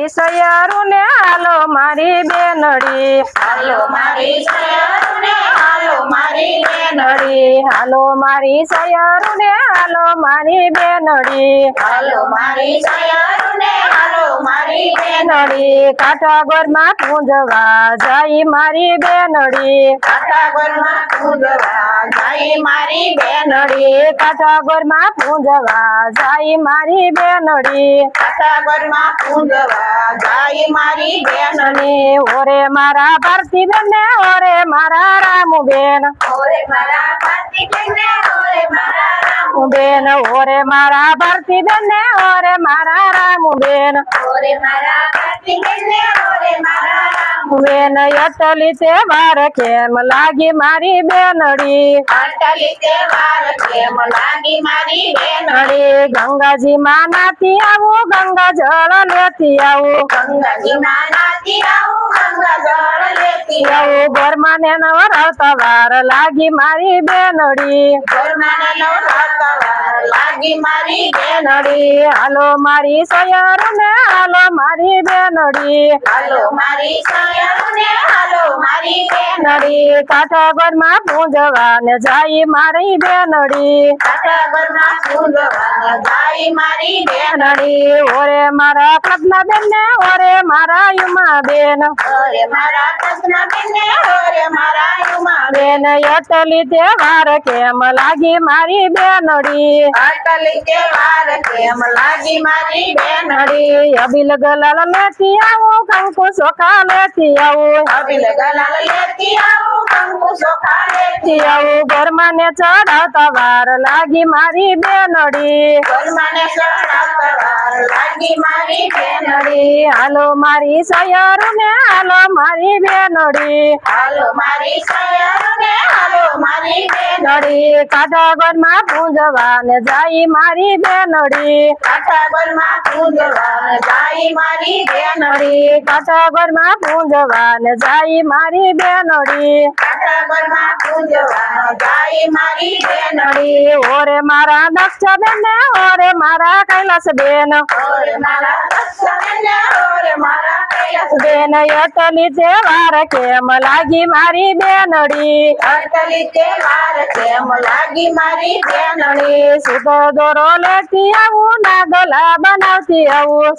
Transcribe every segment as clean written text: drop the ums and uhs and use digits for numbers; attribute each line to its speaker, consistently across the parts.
Speaker 1: મારી સૈયારું ને હાલો મારી બેનડી
Speaker 2: હાલો મારી સૈયારું ને હાલો મારી બેનડી
Speaker 1: હાલો મારી સૈયારું ને હાલો મારી બેનડી
Speaker 2: હાલો મારી સૈયારું ને હાલો મારી
Speaker 1: બેનડી કાઠાગોરમાં પૂંજવા જાય મારી બેનડી
Speaker 2: કાઠાગોરમાં પૂંજવા જાય મારી
Speaker 1: બેનડી કાઠાગોરમાં પૂંજવા જાય મારી બેનડી
Speaker 2: કાઠાગોરમાં પૂંજવા જાય મારી બેનડી
Speaker 1: ઓરે મારા ભારતી બેન ને ઓરે મારા રામુ બેન
Speaker 2: ઓરે મારા ભારતી બેન ને ઓરે મારા રામુ
Speaker 1: બેન ઓરે મારા ભારતી બેન ને ઓરે મારા રામુ બેન
Speaker 2: ઓરે મારા ભારતી બેન ને ઓરે મારા રામુ
Speaker 1: બેન અટલી તહેવાર કેમ લાગી મારી બેનડી
Speaker 2: અટલી તહેવાર કેમ લાગી મારી બેનડી
Speaker 1: ગંગાજી માં નાતી આવું ગંગા જળ લેતી આવું
Speaker 2: ગંગાજી માં નાતી આવું ગંગા જળ લેતી
Speaker 1: આવું ઘરમાં ને નવરાવતા વાર લાગી મારી બેનડી
Speaker 2: ઘરમાં નવરાવતા વાર લાગી મારી
Speaker 1: બેનડી હાલો મારી સૈયારું ને હાલો મારી બેનડી
Speaker 2: હાલો મારી સૈયારું ને હાલો મારી
Speaker 1: બેનડી કાઠાગોરમાં પૂંજવા ને જાય મારી બેનડી
Speaker 2: કાઠાગોરમાં પૂંજવા જાય મારી
Speaker 1: બેનડી ઓરે મારા કૃષ્ણ બેન ને ઓરે મારા યુમા બેન
Speaker 2: ઓરે મારા કૃષ્ણ બેન ને ઓરે મારા યુમા
Speaker 1: બેન અટલી તહેવાર કેમ લાગી મારી બેનડી
Speaker 2: અટલી તહેવાર કેમ લાગી મારી
Speaker 1: બેનડી અબીલ ગલાલ લેતી આવું કંકુ ચોખા લેતી આવું
Speaker 2: અબીલ ગલાલ લેતી આવું કંકુ ચોખા લેતી
Speaker 1: આવું ઘરમાં ને ચડાવતા વાર લાગી મારી બેનડી
Speaker 2: ઘરમાં ને ચડાવતા વાર લાગી મારી બેનડી
Speaker 1: હાલો મારી સૈયારું ને હાલો મારી બેનડી
Speaker 2: હાલો મારી સૈયારું ને હાલો મારી
Speaker 1: બેનડી કાઠાગોરમાં પૂંજવા ને જાય મારી બેનડી
Speaker 2: કાઠાગોરમાં પૂંજવા જાય મારી
Speaker 1: બેનડી કાઠાગોરમાં પૂંજવા ને જાય મારી બેનડી
Speaker 2: કાઠાગોરમાં પૂંજવા જાય મારી
Speaker 1: બેનડી ઓરે મારા દક્ષ બેન ને ઓરે મારા કૈલાસ બેન
Speaker 2: ઓરે મારા દક્ષ બેન ને ઓરે મારા કૈલાસ
Speaker 1: બેન અટલી તહેવાર કેમ લાગી મારી બેનડી
Speaker 2: અટલી તહેવાર કેમ લાગી મારી બેનડી
Speaker 1: સીધો દોરો લેતી આવું નાગલા બનાવતી આવું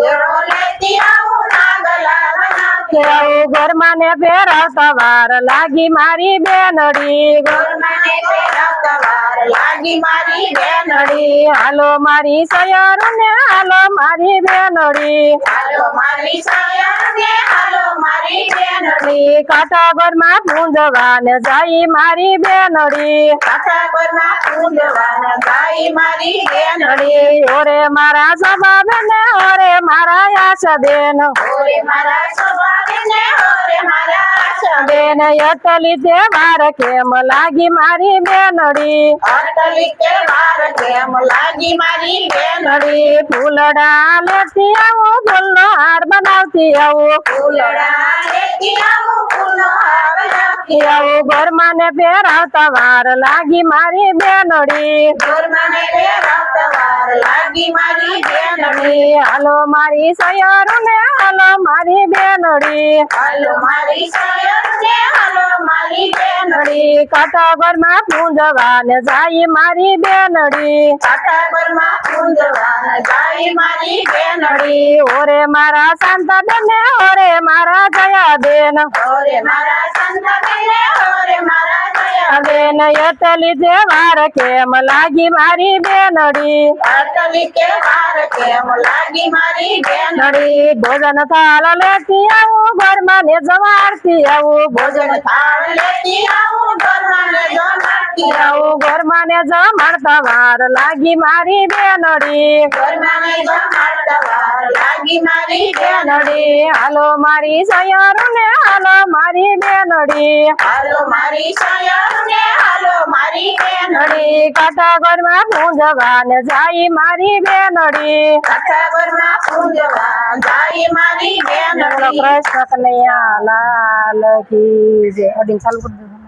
Speaker 2: દોરો લેતી આવું નાગલા બનાવતી
Speaker 1: આવું ઘરમાં ને પહેરાવતા વાર લાગી મારી બેનડી
Speaker 2: ઘરમાં ને પહેરાવતા વાર લાગી મારી બેનડી
Speaker 1: હાલો મારી સૈયારું ને હાલો મારી બેનડી
Speaker 2: હાલો મારી સૈયારું ને હાલો મારી બેનડી
Speaker 1: કાઠાગોરમાં પૂંજવા ને જાય મારી બેનડી
Speaker 2: કાઠાગોરમાં પૂંજવા જાય મારી બેનડી
Speaker 1: ઓરે મારા સભા બેન ને ઓરે મારા આશા બેન
Speaker 2: ઓરે મારા સભા બેન ને ઓરે મારા આશા
Speaker 1: બેન અટલી તહેવાર કેમ લાગી મારી બેનડી
Speaker 2: અટલી તહેવાર કેમ લાગી મારી બેનડી
Speaker 1: ફૂલડા લેતી આવું ફૂલનો હાર બનાવતી આવું
Speaker 2: ફૂલડા લેતી આવું ફૂલનો હાર બનાવતી
Speaker 1: આવું ઘરમાં ને પહેરાવતા વાર લાગી મારી બેનડી
Speaker 2: ઘરમાં ને પહેરાવતા વાર લાગી મારી બેનડી
Speaker 1: હાલો મારી સૈયારું ને હાલો મારી બેનડી
Speaker 2: હાલો મારી સૈયારું ને હાલો મારી બેનડી
Speaker 1: કાઠાગોરમાં પૂંજવા ને જાય મારી બેનડી
Speaker 2: કાઠાગોરમાં પૂંજવા જાય મારી બેનડી
Speaker 1: ઓરે મારા શાંતા બેન ને ઓરે મારા જયા બેન
Speaker 2: ઓરે મારા સંતા બેન ને ઓરે મારા દયા
Speaker 1: બેન અટલી તહેવાર કેમ લાગી મારી બેનડી
Speaker 2: અટલી તહેવાર કેમ લાગી મારી બેનડી
Speaker 1: ભોજન થાળ લેતી આવું ઘરમાં ને જમાડતી આવું
Speaker 2: ભોજન થાળ લેતી આવું ઘરમાં ને જમાડતી આવું
Speaker 1: ઘરમાં ને જમાડતા વાર લાગી મારી બેનડી
Speaker 2: ઘરમાં ને જમાડતા વાર લાગી મારી બેનડી
Speaker 1: હાલો મારી સૈયારું ને હાલો મારી બેનડી
Speaker 2: હાલો મારી સૈયારું ને હાલો મારી બેનડી
Speaker 1: કાઠાગોરમાં પૂંજવા ને જાય મારી બેનડી
Speaker 2: કાઠાગોરમાં પૂંજવા જાય મારી બેનડી
Speaker 1: કૃષ્ણ કનૈયા લાલ કી જય. અડીને ચાલુ કરી દો,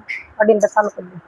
Speaker 1: અડીને ચાલુ કરી દો.